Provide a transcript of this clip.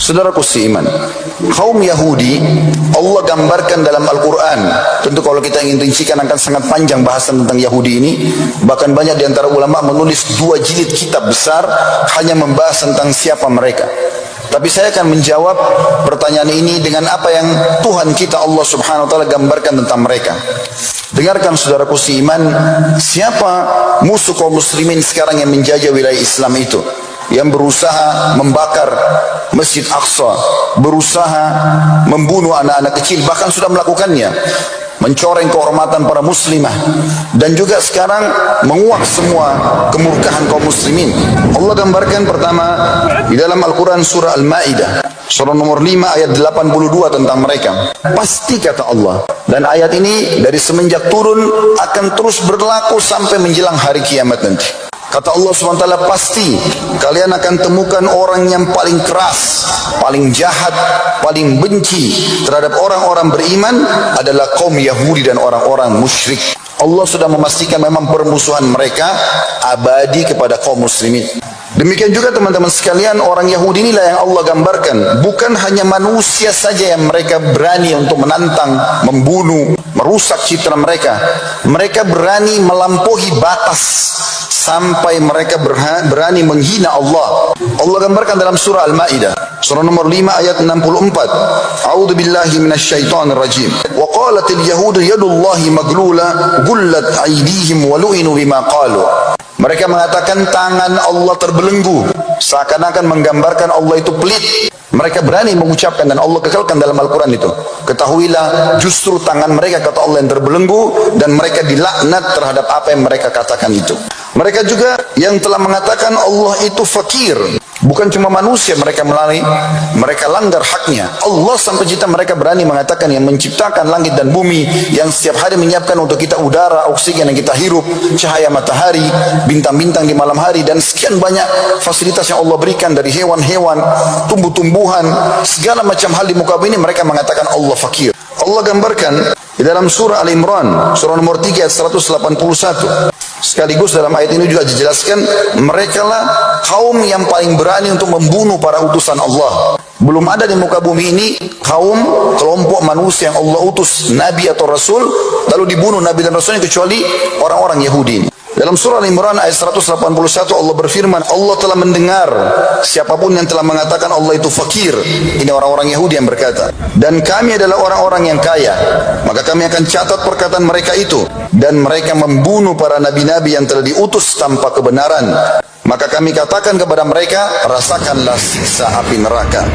Saudaraku seiman, kaum Yahudi Allah gambarkan dalam Al-Quran. Tentu kalau kita ingin rincikan akan sangat panjang bahasan tentang Yahudi ini. Bahkan banyak di antara ulama menulis 2 jilid kitab besar hanya membahas tentang siapa mereka. Tapi saya akan menjawab pertanyaan ini dengan apa yang Tuhan kita Allah Subhanahu wa taala gambarkan tentang mereka. Dengarkan saudaraku seiman, siapa musuh kaum muslimin sekarang yang menjajah wilayah Islam itu? Yang berusaha membakar Masjid Aqsa, berusaha membunuh anak-anak kecil, bahkan sudah melakukannya, mencoreng kehormatan para muslimah, dan juga sekarang menguak semua kemurkaan kaum muslimin. Allah gambarkan pertama di dalam Al-Quran surah Al-Ma'idah, surah nomor 5 ayat 82 tentang mereka. Pasti kata Allah, dan ayat ini dari semenjak turun akan terus berlaku sampai menjelang hari kiamat nanti. Kata Allah SWT, pasti kalian akan temukan orang yang paling keras, paling jahat, paling benci terhadap orang-orang beriman adalah kaum Yahudi dan orang-orang musyrik. Allah sudah memastikan memang permusuhan mereka abadi kepada kaum muslimin. Demikian juga teman-teman sekalian, orang Yahudi inilah yang Allah gambarkan. Bukan hanya manusia saja yang mereka berani untuk menantang, membunuh, merusak citra mereka. Mereka berani melampaui batas sampai mereka berani menghina Allah. Allah gambarkan dalam surah Al-Ma'idah, surah nomor 5 ayat 64. A'udzu billahi minasyaitonir rajim. Wa qalatil yahudu yadullahi maglula gullat aydihim wa lu'inu bima qalu. Mereka mengatakan tangan Allah terbelenggu, seakan-akan menggambarkan Allah itu pelit. Mereka berani mengucapkan, dan Allah kekalkan dalam Al-Quran itu. Ketahuilah justru tangan mereka, kata Allah, yang terbelenggu, dan mereka dilaknat terhadap apa yang mereka katakan itu. Mereka juga yang telah mengatakan Allah itu fakir. Bukan cuma manusia mereka melalui, mereka langgar haknya. Allah sampai cita mereka berani mengatakan yang menciptakan langit dan bumi, yang setiap hari menyiapkan untuk kita udara, oksigen yang kita hirup, cahaya matahari, bintang-bintang di malam hari, dan sekian banyak fasilitas yang Allah berikan dari hewan-hewan, tumbuh-tumbuhan, segala macam hal di muka bumi ini, mereka mengatakan Allah fakir. Allah gambarkan di dalam surah Al-Imran, surah nomor 3 ayat 181. Sekaligus dalam ayat ini juga dijelaskan, mereka lah kaum yang paling berani untuk membunuh para utusan Allah. Belum ada di muka bumi ini kaum, kelompok manusia yang Allah utus nabi atau rasul lalu dibunuh nabi dan rasulnya kecuali orang-orang Yahudi ini. Dalam surah Al-Imran ayat 181 Allah berfirman, Allah telah mendengar siapapun yang telah mengatakan Allah itu fakir. Ini orang-orang Yahudi yang berkata, dan kami adalah orang-orang yang kaya, maka kami akan catat perkataan mereka itu, dan mereka membunuh para nabi-nabi yang telah diutus tanpa kebenaran. Maka kami katakan kepada mereka, rasakanlah siksa api neraka.